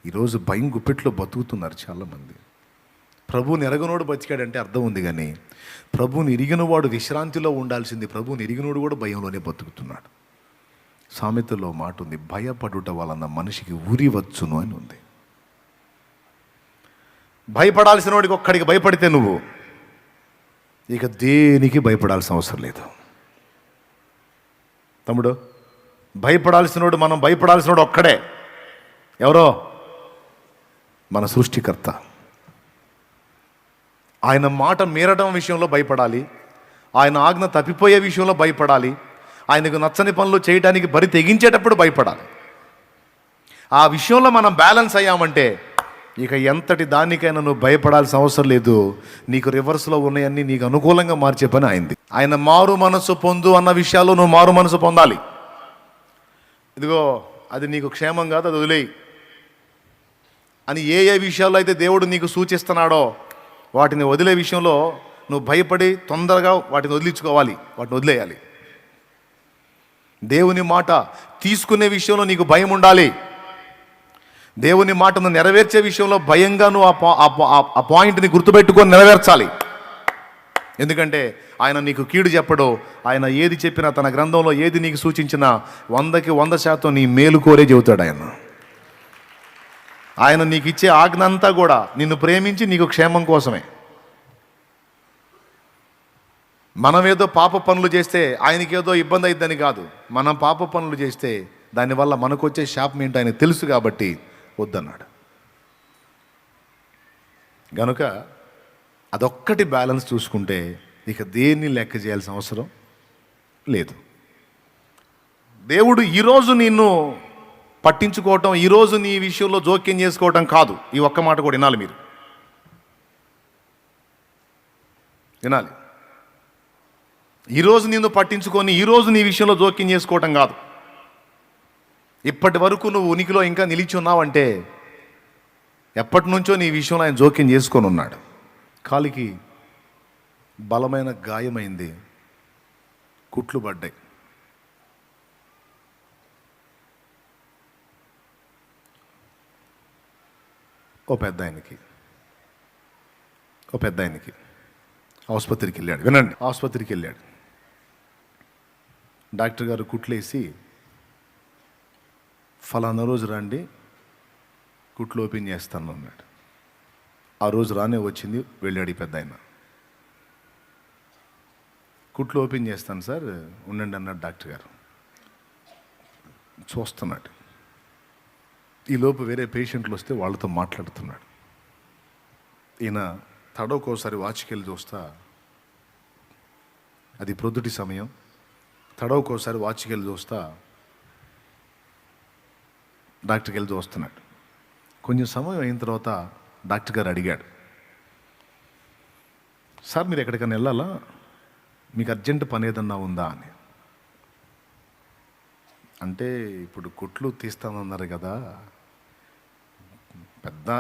ఈరోజు భయం గుప్పెట్లో బతుకుతున్నారు చాలామంది. ప్రభువుని ఎరగనోడు బతికాడంటే అర్థం ఉంది, కానీ ప్రభువుని ఎరిగినవాడు విశ్రాంతిలో ఉండాల్సింది. ప్రభువుని ఎరిగినోడు కూడా భయంలోనే బతుకుతున్నాడు. సామెతలో మాట ఉంది, భయపడుట వలన మనిషికి ఉరి వచ్చును అని ఉంది. భయపడాల్సిన వాడికి ఒక్కడికి భయపడితే నువ్వు ఇక దేనికి భయపడాల్సిన అవసరం లేదు తమ్ముడు. భయపడాల్సినోడు, మనం భయపడాల్సినోడు ఒక్కడే. ఎవరో? మన సృష్టికర్త. ఆయన మాట మీరడం విషయంలో భయపడాలి, ఆయన ఆజ్ఞ తప్పిపోయే విషయంలో భయపడాలి, ఆయనకు నచ్చని పనులు చేయడానికి బరి తెగించేటప్పుడు భయపడాలి. ఆ విషయంలో మనం బ్యాలెన్స్ అయ్యామంటే ఇక ఎంతటి దానికైనా నువ్వు భయపడాల్సిన అవసరం లేదు. నీకు రివర్స్లో ఉన్నాయన్నీ నీకు అనుకూలంగా మార్చే పని అయింది. ఆయన మారు మనసు పొందు అన్న విషయాల్లో నువ్వు మారు మనసు పొందాలి. ఇదిగో అది నీకు క్షేమం కాదు, అది వదిలేయి అని ఏ ఏ విషయాల్లో అయితే దేవుడు నీకు సూచిస్తున్నాడో వాటిని వదిలే విషయంలో నువ్వు భయపడి తొందరగా వాటిని వదిలించుకోవాలి, వాటిని వదిలేయాలి. దేవుని మాట తీసుకునే విషయంలో నీకు భయం ఉండాలి. దేవుని మాటను నెరవేర్చే విషయంలో భయంగా నువ్వు ఆ పాయింట్ని గుర్తుపెట్టుకొని నెరవేర్చాలి. ఎందుకంటే ఆయన నీకు కీడు చెప్పడు. ఆయన ఏది చెప్పినా, తన గ్రంథంలో ఏది నీకు సూచించినా 100కి 100% నీ మేలు కోరే చెబుతాడు. ఆయన నీకు ఇచ్చే ఆజ్ఞ అంతా కూడా నిన్ను ప్రేమించి నీకు క్షేమం కోసమే. మనమేదో పాప పనులు చేస్తే ఆయనకేదో ఇబ్బంది అయిద్దని కాదు. మనం పాప పనులు చేస్తే దానివల్ల మనకు వచ్చే శాపం ఏంటో ఆయన తెలుసు కాబట్టి వద్దన్నాడు. గనుక అదొక్కటి బ్యాలెన్స్ చూసుకుంటే ఇక దేన్ని లెక్క చేయాల్సిన అవసరం లేదు. దేవుడు ఈరోజు నిన్ను పట్టించుకోవటం, ఈరోజు నీ విషయంలో జోక్యం చేసుకోవటం కాదు. ఈ ఒక్క మాట కూడా వినాలి, మీరు వినాలి. ఈరోజు నిన్ను పట్టించుకొని ఈరోజు నీ విషయంలో జోక్యం చేసుకోవటం కాదు. ఇప్పటి వరకు నువ్వు ఉనికిలో ఇంకా నిలిచి ఉన్నావంటే ఎప్పటి నుంచో నీ విషయంలో ఆయన జోక్యం చేసుకొని ఉన్నాడు. కాలికి బలమైన గాయమైంది, కుట్లు పడ్డాయి. ఓ పెద్ద ఆయనకి ఆసుపత్రికి వెళ్ళాడు. వినండి, ఆసుపత్రికి వెళ్ళాడు. డాక్టర్ గారు కుట్లేసి, ఫలానా రోజు రండి, కుట్లు ఓపెన్ చేస్తాను అన్నాడు. ఆ రోజు రానే వచ్చింది. వెళ్ళాడు ఈ పెద్ద ఆయన. కుట్లు ఓపెన్ చేస్తాను సార్, ఉండండి అన్నాడు డాక్టర్ గారు. చూస్తున్నాడు. ఈలోపు వేరే పేషెంట్లు వస్తే వాళ్ళతో మాట్లాడుతున్నాడు. ఈయన తడవకోసారి వాచ్కి వెళ్ళి చూస్తా, అది ప్రొద్దుటి సమయం. తడవకోసారి వాచ్కి వెళ్ళి చూస్తా డాక్టర్కి వెళ్ళి చూస్తున్నాడు. కొంచెం సమయం అయిన తర్వాత డాక్టర్ గారు అడిగాడు, సార్ మీరు ఎక్కడికైనా వెళ్ళాలా, మీకు అర్జెంట్ పని ఏదన్నా ఉందా అని. అంటే ఇప్పుడు కుట్లు తీస్తానన్నారు కదా, పెద్ద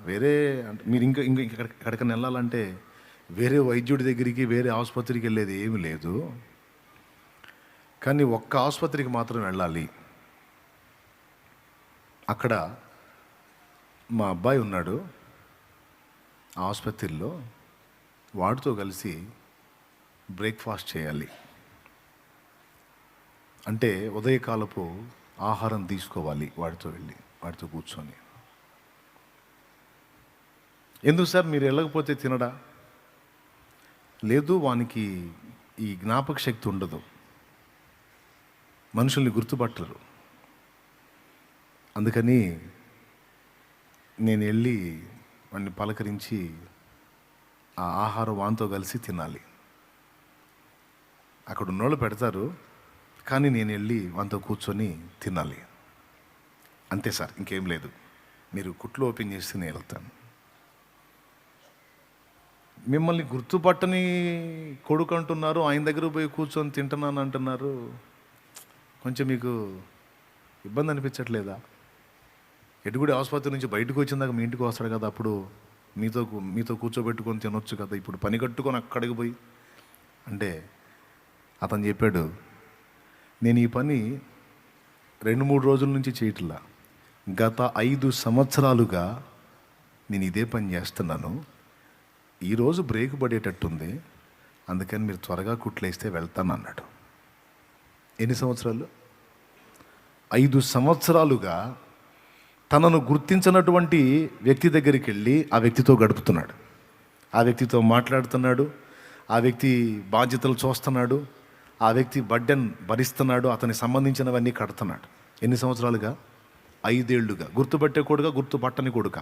వేరే అంటే మీరు ఇంకా ఎక్కడికైనా వెళ్ళాలంటే వేరే వైద్యుడి దగ్గరికి, వేరే ఆసుపత్రికి వెళ్ళేది ఏమీ లేదు, కానీ ఒక్క ఆసుపత్రికి మాత్రం వెళ్ళాలి. అక్కడ మా అబ్బాయి ఉన్నాడు ఆ ఆసుపత్రిలో, వాడితో కలిసి బ్రేక్ఫాస్ట్ చేయాలి. అంటే ఉదయకాలపు ఆహారం తీసుకోవాలి వాడితో వెళ్ళి, వాడితో కూర్చొని. ఎందుకు సార్ మీరు వెళ్ళకపోతే తినడా? లేదు, వానికి ఈ జ్ఞాపక శక్తి ఉండదు, మనుషుల్ని గుర్తుపట్టరు, అందుకని నేను వెళ్ళి వాడిని పలకరించి ఆ ఆహారం వానితో కలిసి తినాలి. అక్కడ ఉన్నోళ్ళు పెడతారు, కానీ నేను వెళ్ళి వానితో కూర్చొని తినాలి. అంతే సార్, ఇంకేం లేదు, మీరు కుట్లు ఓపెన్ చేస్తే నేను వెళ్తాను. మిమ్మల్ని గుర్తుపట్టని కొడుకు అంటున్నారు, ఆయన దగ్గర పోయి కూర్చొని తింటున్నాను అంటున్నారు, కొంచెం మీకు ఇబ్బంది అనిపించట్లేదా? ఎటుగుడి ఆసుపత్రి నుంచి బయటకు వచ్చిందాక మీ ఇంటికి వస్తాడు కదా, అప్పుడు మీతో కూర్చోబెట్టుకొని తినొచ్చు కదా, ఇప్పుడు పని కట్టుకొని అక్కడికి పోయి అంటే. అతను చెప్పాడు, నేను ఈ పని 2-3 రోజుల నుంచి చేయట్లా, గత 5 సంవత్సరాలుగా నేను ఇదే పని చేస్తున్నాను. ఈరోజు బ్రేక్ పడేటట్టుంది, అందుకని మీరు త్వరగా కుట్లేస్తే వెళ్తాను అన్నాడు. ఎన్ని సంవత్సరాలు? 5 సంవత్సరాలుగా తనను గుర్తించినటువంటి వ్యక్తి దగ్గరికి వెళ్ళి ఆ వ్యక్తితో గడుపుతున్నాడు, ఆ వ్యక్తితో మాట్లాడుతున్నాడు, ఆ వ్యక్తి బాధ్యతలు చూస్తున్నాడు, ఆ వ్యక్తి బర్డెన్ భరిస్తున్నాడు, అతనికి సంబంధించినవన్నీ కడుతున్నాడు. ఎన్ని సంవత్సరాలుగా? 5 ఏళ్ళుగా. గుర్తుపట్టే కొడుక, గుర్తుపట్టని కొడుక.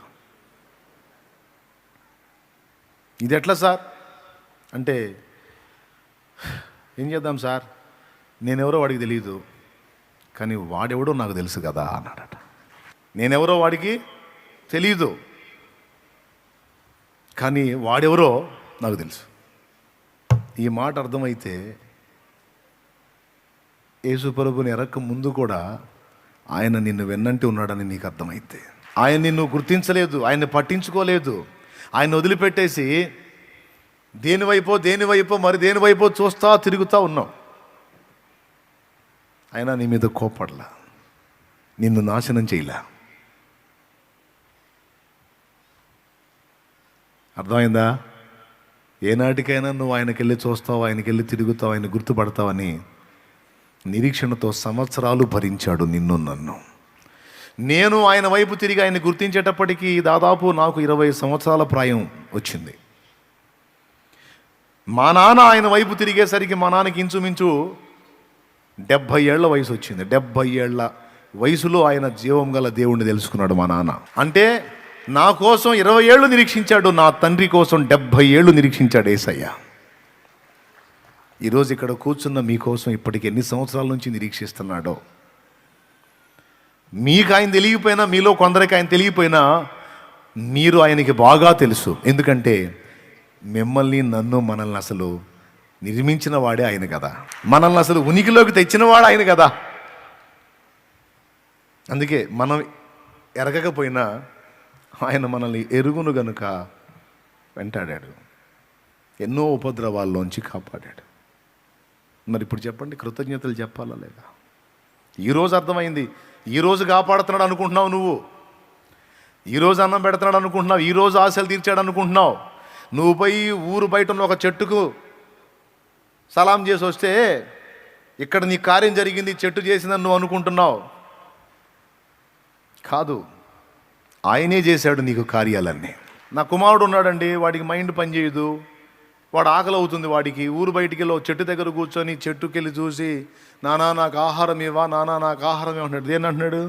ఇది ఎట్లా సార్ అంటే, ఏం చేద్దాం సార్, నేనెవరో వాడికి తెలియదు, కానీ వాడెవడో నాకు తెలుసు కదా అన్నాడట. నేనెవరో వాడికి తెలీదు, కానీ వాడెవరో నాకు తెలుసు. ఈ మాట అర్థమైతే యేసుప్రభుని ఎరక్క ముందు కూడా ఆయన నిన్ను వెన్నంటి ఉన్నాడని నీకు అర్థమైతే, ఆయన నిన్ను గుర్తించలేదు, ఆయన్ని పట్టించుకోలేదు, ఆయన వదిలిపెట్టేసి దేనివైపో మరి దేనివైపో చూస్తా తిరుగుతూ ఉన్నావు. ఆయన నీ మీద కోపడలా, నిన్ను నాశనం చేయలే. అర్థమైందా? ఏనాటికైనా నువ్వు ఆయనకెళ్ళి చూస్తావు, ఆయనకెళ్ళి తిరుగుతావు, ఆయన గుర్తుపడతావని నిరీక్షణతో సంవత్సరాలు భరించాడు నిన్ను నన్ను. నేను ఆయన వైపు తిరిగి ఆయన గుర్తించేటప్పటికీ దాదాపు నాకు 20 సంవత్సరాల ప్రాయం వచ్చింది. మా నాన్న ఆయన వైపు తిరిగేసరికి మా నాన్నకి ఇంచుమించు 70 ఏళ్ల వయసు వచ్చింది. 70 ఏళ్ల వయసులో ఆయన జీవం గల దేవుణ్ణి తెలుసుకున్నాడు మా నాన్న. అంటే నా కోసం 20 ఏళ్ళు నిరీక్షించాడు, నా తండ్రి కోసం 70 ఏళ్ళు నిరీక్షించాడు యేసయ్య. ఈరోజు ఇక్కడ కూర్చున్న మీకోసం ఇప్పటికి ఎన్ని సంవత్సరాల నుంచి నిరీక్షిస్తున్నాడో. మీకు ఆయన తెలియపోయినా, మీలో కొందరికి ఆయన తెలియపోయినా, మీరు ఆయనకి బాగా తెలుసు. ఎందుకంటే మిమ్మల్ని, నన్ను, మనల్ని అసలు నిర్మించిన వాడే ఆయన కదా, మనల్ని అసలు ఉనికిలోకి తెచ్చిన వాడు ఆయన కదా. అందుకే మనం ఎరగకపోయినా ఆయన మనల్ని ఎరుగును గనుక వెంటాడాడు, ఎన్నో ఉపద్రవాల్లోంచి కాపాడాడు. మరి ఇప్పుడు చెప్పండి, కృతజ్ఞతలు చెప్పాలా లేదా? ఈరోజు అర్థమైంది. ఈరోజు కాపాడుతున్నాడు అనుకుంటున్నావు నువ్వు, ఈరోజు అన్నం పెడుతున్నాడు అనుకుంటున్నావు, ఈరోజు ఆశలు తీర్చాడు అనుకుంటున్నావు. నువ్వు పోయి ఊరు బయట ఉన్న ఒక చెట్టుకు సలాం చేసి వస్తే ఇక్కడ నీ కార్యం జరిగింది, చెట్టు చేసిందని నువ్వు అనుకుంటున్నావు. కాదు, ఆయనే చేశాడు నీకు కార్యాలన్నీ. నా కుమారుడు ఉన్నాడండి, వాడికి మైండ్ పనిచేయదు, వాడు ఆకలి అవుతుంది, వాడికి ఊరు బయటికి వెళ్ళి చెట్టు దగ్గర కూర్చొని చెట్టుకెళ్ళి చూసి, నానా నాకు ఆహారం ఇవ్వా, నానా నాకు ఆహారం ఇవ్వన్నాడు. దేని అంటున్నాడు?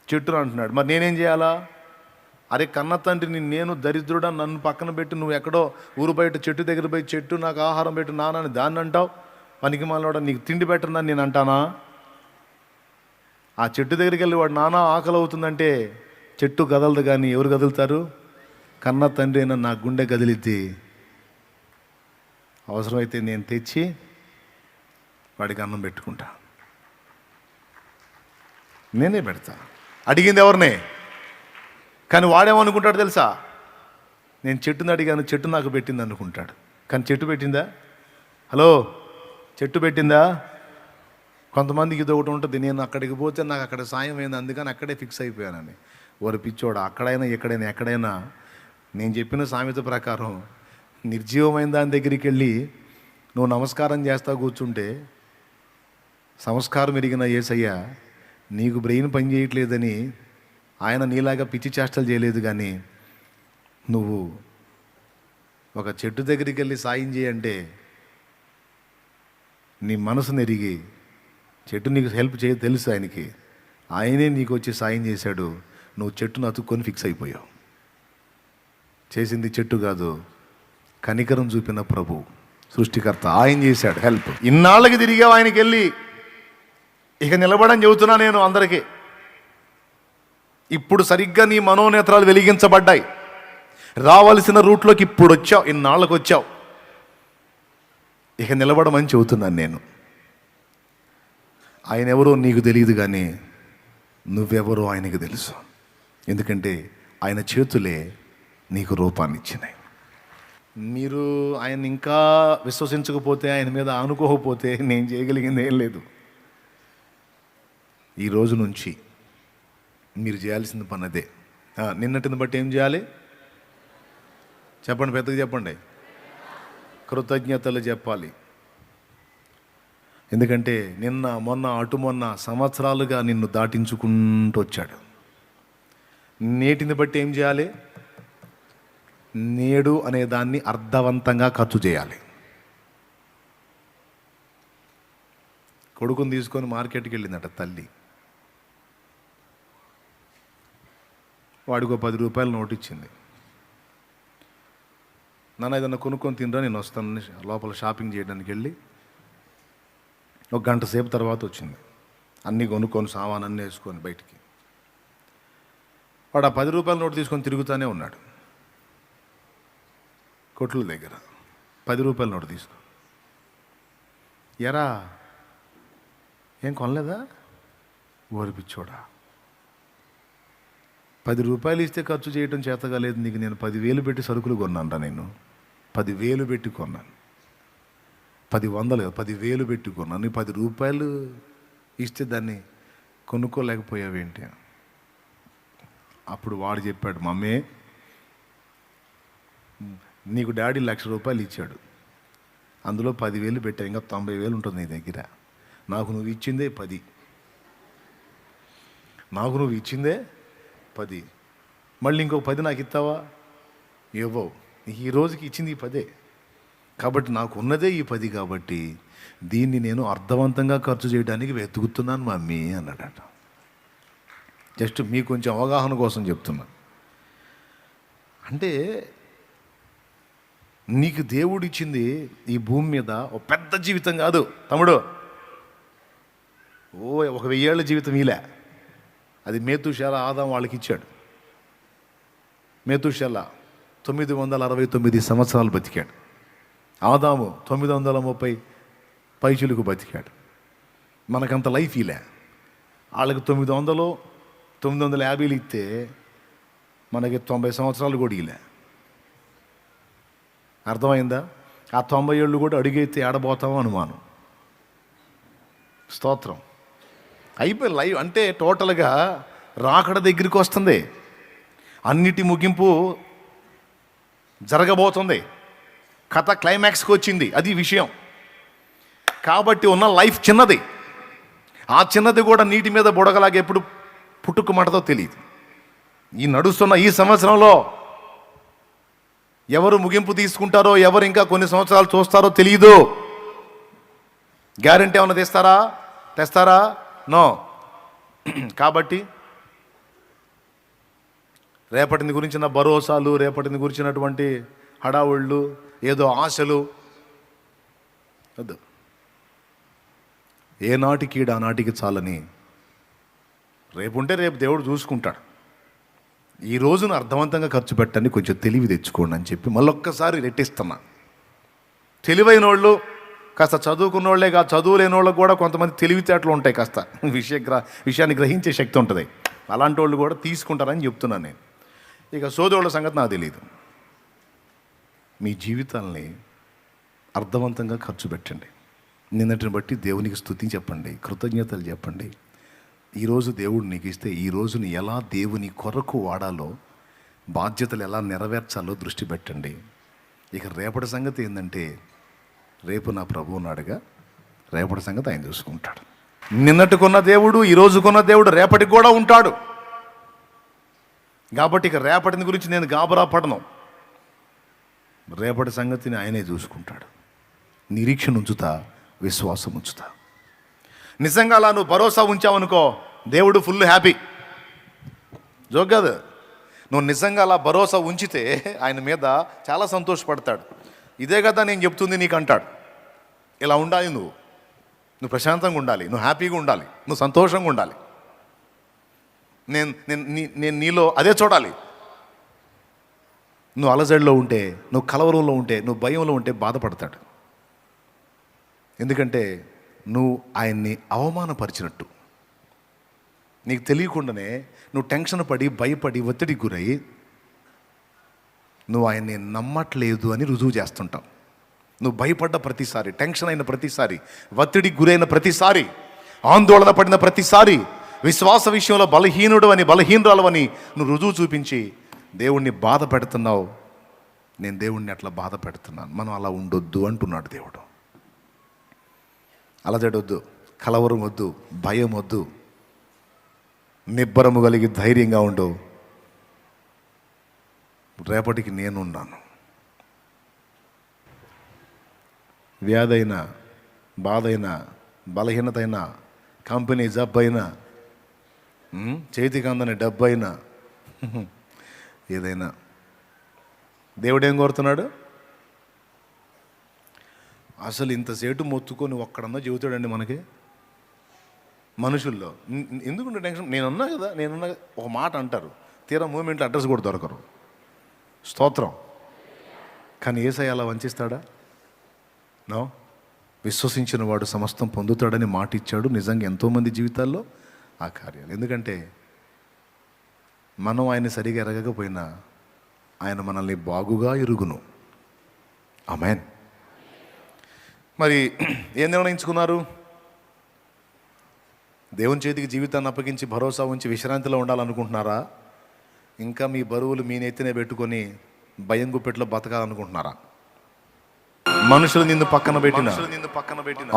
చెట్టును అంటున్నాడు. మరి నేనేం చేయాలా? అరే కన్న తండ్రిని నేను దరిద్రుడా, నన్ను పక్కన పెట్టి నువ్వు ఎక్కడో ఊరు బయట చెట్టు దగ్గర పోయి చెట్టు నాకు ఆహారం పెట్టు నాన్న అని దాన్ని అంటావు. పనికి మాలోడా, నీకు తిండి పెట్టనని నేను అంటానా? ఆ చెట్టు దగ్గరికి వెళ్ళి వాడు నానా ఆకలి అవుతుందంటే చెట్టు కదలదు, కానీ ఎవరు కదులుతారు? కన్న తండ్రి అయినా నా గుండె కదిలిద్ది. అవసరమైతే నేను తెచ్చి వాడికి అన్నం పెట్టుకుంటా, నేనే పెడతా. అడిగింది ఎవరినే? కానీ వాడేమనుకుంటాడు తెలుసా? నేను చెట్టుని అడిగాను, చెట్టు నాకు పెట్టింది అనుకుంటాడు. కానీ చెట్టు పెట్టిందా? హలో, చెట్టు పెట్టిందా? కొంతమందికి ఇది ఒకటి ఉంటుంది, నేను అక్కడికి పోతే నాకు అక్కడ సాయం అయింది, అందుకని అక్కడే ఫిక్స్ అయిపోయానని. వారు పిచ్చోడు, అక్కడైనా ఎక్కడైనా నేను చెప్పిన సామెత ప్రకారం నిర్జీవమైన దాని దగ్గరికి వెళ్ళి నువ్వు నమస్కారం చేస్తా కూర్చుంటే, సంస్కారం ఎరిగిన యేసయ్య నీకు బ్రెయిన్ పని చేయట్లేదని ఆయన నీలాగా పిచ్చి చేష్టలు చేయలేదు. కానీ నువ్వు ఒక చెట్టు దగ్గరికి వెళ్ళి సాయం చేయంటే నీ మనసును ఎరిగి, చెట్టు నీకు హెల్ప్ చేయ తెలుసు ఆయనకి, ఆయనే నీకు వచ్చి సాయం చేశాడు. నువ్వు చెట్టును అతుక్కొని ఫిక్స్ అయిపోయావు. చేసింది చెట్టు కాదు, కనికరం చూపిన ప్రభు, సృష్టికర్త, ఆయన చేశాడు హెల్ప్. ఇన్నాళ్ళకి తిరిగావు ఆయనకి వెళ్ళి, ఇక నిలబడని చెబుతున్నా నేను అందరికీ. ఇప్పుడు సరిగ్గా నీ మనోనేత్రాలు వెలిగించబడ్డాయి, రావాల్సిన రూట్లోకి ఇప్పుడు వచ్చావు, ఇన్నాళ్ళకు వచ్చావు, ఇక నిలబడమని చెబుతున్నాను నేను. ఆయన ఎవరో నీకు తెలియదు, కానీ నువ్వెవరో ఆయనకు తెలుసు. ఎందుకంటే ఆయన చేతులే నీకు రూపాన్ని ఇచ్చినాయి. మీరు ఆయన ఇంకా విశ్వసించకపోతే, ఆయన మీద ఆనుకోకపోతే నేను చేయగలిగింది ఏం లేదు. ఈ రోజు నుంచి మీరు చేయాల్సిన పని అదే. నిన్నటిని బట్టి ఏం చేయాలి చెప్పండి, పెద్దగా చెప్పండి. కృతజ్ఞతలు చెప్పాలి. ఎందుకంటే నిన్న మొన్న అటు మొన్న సంవత్సరాలుగా నిన్ను దాటించుకుంటూ వచ్చాడు. నేటిని బట్టి ఏం చేయాలి? నేడు అనే దాన్ని అర్థవంతంగా ఖర్చు చేయాలి. కొడుకుని తీసుకొని మార్కెట్కి వెళ్ళిందట తల్లి. వాడికి 10 రూపాయలు నోటు ఇచ్చింది. నాన్న ఏదన్నా కొనుక్కొని తినరా, నేను వస్తాను లోపల షాపింగ్ చేయడానికి వెళ్ళి 1 గంట సేపు తర్వాత వచ్చింది. అన్నీ కొనుక్కొని సామాన్ అన్నీ వేసుకొని బయటికి. వాడు ఆ 10 రూపాయల నోటు తీసుకొని తిరుగుతూనే ఉన్నాడు కొట్ల దగ్గర. 10 రూపాయల నోటు తీసుకో. ఎరా ఏం కొనలేదా? ఓరిపిచ్చోడా, 10 రూపాయలు ఇస్తే ఖర్చు చేయడం చేతగాలేదు నీకు. నేను 10,000 పెట్టి సరుకులు కొన్నాను. నేను 10,000 పెట్టి కొన్నాను. 10,000 పెట్టి కొన్నాను. 10 రూపాయలు ఇస్తే దాన్ని కొనుక్కోలేకపోయావేంటి? అప్పుడు వాడు చెప్పాడు, మమ్మీ నీకు డాడీ 1,00,000 రూపాయలు ఇచ్చాడు, అందులో 10,000 పెట్టా, ఇంకా 90,000 ఉంటుంది నీ దగ్గర. నాకు నువ్వు ఇచ్చిందే 10. నాకు నువ్వు ఇచ్చిందే 10. మళ్ళీ ఇంకొక 10 నాకు ఇస్తావా? ఇవ్వవు. ఈ రోజుకి ఇచ్చింది ఈ 10. కాబట్టి నాకు ఉన్నదే ఈ 10. కాబట్టి దీన్ని నేను అర్థవంతంగా ఖర్చు చేయడానికి వెతుకుతున్నాను మమ్మీ అన్నాడట. జస్ట్ మీకు కొంచెం అవగాహన కోసం చెప్తున్నా. అంటే నీకు దేవుడు ఇచ్చింది ఈ భూమి మీద ఒక పెద్ద జీవితం కాదు తమ్ముడు. 1,000 ఏళ్ల జీవితం ఇలా. అది మేతుషాల ఆదాం వాళ్ళకి ఇచ్చాడు. మేతుషాల 969 సంవత్సరాలు బతికాడు. ఆదాము 930 పైచులకు బతికాడు. మనకంత లైఫ్ ఇలా. వాళ్ళకి 900 950 ఇస్తే మనకి 90 సంవత్సరాలు కూడా ఇలా. అర్థమైందా? ఆ 90 ఏళ్ళు కూడా అడిగైతే ఆడబోతామో అనుమానం. స్తోత్రం. అయిపోయి లైవ్ అంటే టోటల్గా రాకడ దగ్గరికి వస్తుంది. అన్నిటి ముగింపు జరగబోతుంది. కథ క్లైమాక్స్కి వచ్చింది. అది విషయం. కాబట్టి ఉన్న లైఫ్ చిన్నది. ఆ చిన్నది కూడా నీటి మీద బుడగలాగా ఎప్పుడు పుట్టుకుమంటదో తెలియదు. ఈ నడుస్తున్న ఈ సంవత్సరంలో ఎవరు ముగింపు తీసుకుంటారో, ఎవరు ఇంకా కొన్ని సంవత్సరాలు చూస్తారో తెలియదు. గ్యారెంటీ ఏమైనా తెస్తారా? నో. కాబట్టి రేపటిని గురించిన భరోసాలు, రేపటిని గురించినటువంటి హడావుళ్ళు, ఏదో ఆశలు వద్దు. ఏ నాటికి ఆ నాటికి చాలని. రేపు ఉంటే రేపు దేవుడు చూసుకుంటాడు. ఈ రోజును అర్థవంతంగా ఖర్చు పెట్టండి, కొంచెం తెలివి తెచ్చుకోండి అని చెప్పి మళ్ళొక్కసారి రెట్టిస్తున్నా. తెలివైన వాళ్ళు కాస్త చదువుకున్న వాళ్ళే కాదు, చదువు లేని వాళ్ళకు కూడా కొంతమంది తెలివితేటలు ఉంటాయి, కాస్త విషయాన్ని గ్రహించే శక్తి ఉంటుంది. అలాంటి వాళ్ళు కూడా తీసుకుంటారని చెప్తున్నాను నేను. ఇక సోదరుల సంగతి నాకు తెలియదు. మీ జీవితాలని అర్థవంతంగా ఖర్చు పెట్టండి. నిన్నటిని బట్టి దేవునికి స్తుతి చెప్పండి, కృతజ్ఞతలు చెప్పండి. ఈరోజు దేవుడు నీకు ఇస్తే ఈ రోజుని ఎలా దేవుని కొరకు వాడాలో, బాధ్యతలు ఎలా నెరవేర్చాలో దృష్టి పెట్టండి. ఇక రేపటి సంగతి ఏంటంటే, రేపు నా ప్రభువు ఉన్నాడుగా, రేపటి సంగతి ఆయన చూసుకుంటాడు. నిన్నటికున్న దేవుడు, ఈరోజుకున్న దేవుడు రేపటికి కూడా ఉంటాడు. కాబట్టి ఇక రేపటిని గురించి నేను గాబరా పడను. రేపటి సంగతిని ఆయనే చూసుకుంటాడు. నిరీక్షణ ఉంచుతా, విశ్వాసం ఉంచుతా. నిజంగా అలా నువ్వు భరోసా ఉంచావనుకో, దేవుడు ఫుల్ హ్యాపీ. జోక్ కాదు. నువ్వు నిజంగా అలా భరోసా ఉంచితే ఆయన మీద చాలా సంతోషపడతాడు. ఇదే కదా నేను చెప్తుంది నీకు అంటాడు. ఇలా ఉండాలి, నువ్వు ప్రశాంతంగా ఉండాలి, నువ్వు హ్యాపీగా ఉండాలి, నువ్వు సంతోషంగా ఉండాలి. నేను నీలో అదే చూడాలి. నువ్వు అలజడిలో ఉంటే, నువ్వు కలవరంలో ఉంటే, నువ్వు భయంలో ఉంటే బాధపడతాడు. ఎందుకంటే నువ్వు ఆయన్ని అవమానపరిచినట్టు. నీకు తెలియకుండానే నువ్వు టెన్షన్ పడి, భయపడి, ఒత్తిడికి గురై నువ్వు ఆయన్ని నమ్మట్లేదు అని రుజువు చేస్తుంటావు. నువ్వు భయపడ్డ ప్రతిసారి, టెన్షన్ అయిన ప్రతిసారి, ఒత్తిడికి గురైన ప్రతిసారి, ఆందోళన పడిన ప్రతిసారి విశ్వాస విషయంలో బలహీనుడు అని, బలహీనురాలు అని నువ్వు రుజువు చూపించి దేవుణ్ణి బాధ పెడుతున్నావు. నేను దేవుణ్ణి అట్లా బాధ పెడుతున్నాను. మనం అలా ఉండొద్దు అంటున్నాడు దేవుడు. అలజడొద్దు, కలవరం వద్దు, భయం వద్దు, నిబ్బరము కలిగి ధైర్యంగా ఉండు. రేపటికి నేనున్నాను. వ్యాధైనా, బాధైనా, బలహీనతైనా, కంపెనీ జబ్బు అయినా, చేతికి అందని డబ్బు అయినా, ఏదైనా దేవుడేం కోరుతున్నాడు? అసలు ఇంతసేటు మొత్తుకొని ఒక్కడన్నా చెబుతాడండి మనకి మనుషుల్లో? ఎందుకుంటే టెన్షన్? నేనున్నా కదా, ఒక మాట అంటారు, తీరా మూమెంట్లో అడ్రస్ కూడా దొరకరు. స్తోత్రం. కానీ యేసయ్య అలా వంచిస్తాడా? నో. విశ్వసించిన వాడు సమస్తం పొందుతాడని మాట ఇచ్చాడు. నిజంగా ఎంతోమంది జీవితాల్లో ఆ కార్యాలు. ఎందుకంటే మనం ఆయన సరిగా ఎరగకపోయినా ఆయన మనల్ని బాగుగా ఎరుగును. ఆమేన్. మరి ఏం నిర్ణయించుకున్నారు? దేవుని చేతికి జీవితాన్ని అప్పగించి భరోసా ఉంచి విశ్రాంతిలో ఉండాలనుకుంటున్నారా? ఇంకా మీ బరువులు మీ నెత్తినే పెట్టుకొని భయం గుప్పెట్లో బతకాలనుకుంటున్నారా? మనుషులు నిన్ను పక్కన పెట్టిన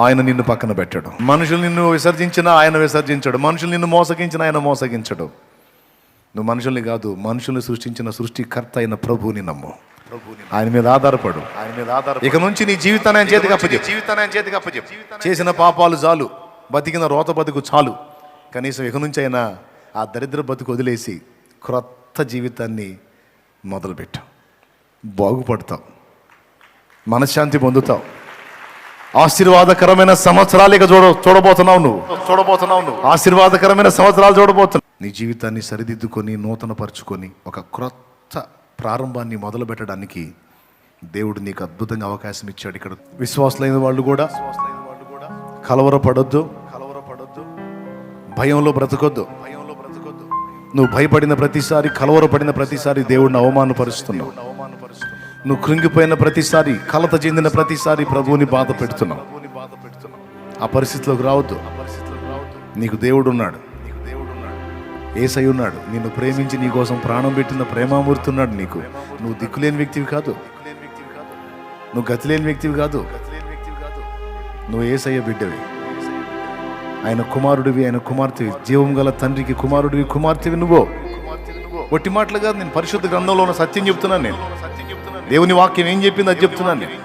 ఆయన నిన్ను పక్కన పెట్టాడు. మనుషులు నిన్ను విసర్జించినా ఆయన విసర్జించడు. మనుషులు నిన్ను మోసగించిన ఆయన మోసగించడు. నువ్వు మనుషుల్ని కాదు, మనుషుల్ని సృష్టించిన సృష్టికర్త అయిన ప్రభువుని నమ్ము. ఆయన మీద ఆధారపడు. ఇక నుంచి నీ జీవితాన్ని ఆయన చేతికి అప్పచెప్పు. చేసిన పాపాలు చాలు, బతికిన రోత బతుకు చాలు. కనీసం ఇక నుంచి అయినా ఆ దరిద్ర బతుకు వదిలేసి క్రొత్త జీవితాన్ని మొదలుపెట్టు. బాగుపడతావు, మనశ్శాంతి పొందుతావు. ఆశీర్వాదకరమైన సంవత్సరాలు ఇక చూడబోతున్నావు నువ్వు. ఆశీర్వాదకరమైన సంవత్సరాలు చూడబోతున్నావు. నీ జీవితాన్ని సరిదిద్దుకొని నూతనపరుచుకొని ఒక క్రొత్త ప్రారంభాన్ని మొదలు పెట్టడానికి దేవుడు నీకు అద్భుతంగా అవకాశం ఇచ్చాడు. ఇక్కడ విశ్వాసులైన వాళ్ళు కూడా కలవరపడొద్దు, భయంలో బ్రతకొద్దు. నువ్వు భయపడిన ప్రతిసారి, కలవరపడిన ప్రతిసారి దేవుడిని అవమానపరుస్తున్నావు. నువ్వు కృంగిపోయిన ప్రతిసారి, కలత చెందిన ప్రతిసారి ప్రభువుని బాధ పెడుతున్నావు. ఆ పరిస్థితిలోకి రావద్దు. నీకు దేవుడు ఉన్నాడు, యేసయ్య ఉన్నాడు. నిన్ను ప్రేమించి నీ కోసం ప్రాణం పెట్టిన ప్రేమామూర్తి ఉన్నాడు నీకు. నువ్వు దిక్కులేని వ్యక్తివి కాదు, నువ్వు గతి లేని వ్యక్తివి కాదు. నువ్వు యేసయ్య బిడ్డవి, ఆయన కుమారుడివి, ఆయన కుమార్తెవి. జీవం గల తండ్రికి కుమారుడివి, కుమార్తెవి నువ్వు. ఒట్టి మాటలు కాదు, నేను పరిశుద్ధ గ్రంథంలో ఉన్న సత్యం చెప్తున్నాను. నేను దేవుని వాక్యం ఏం చెప్పింది అది చెప్తున్నాను నేను.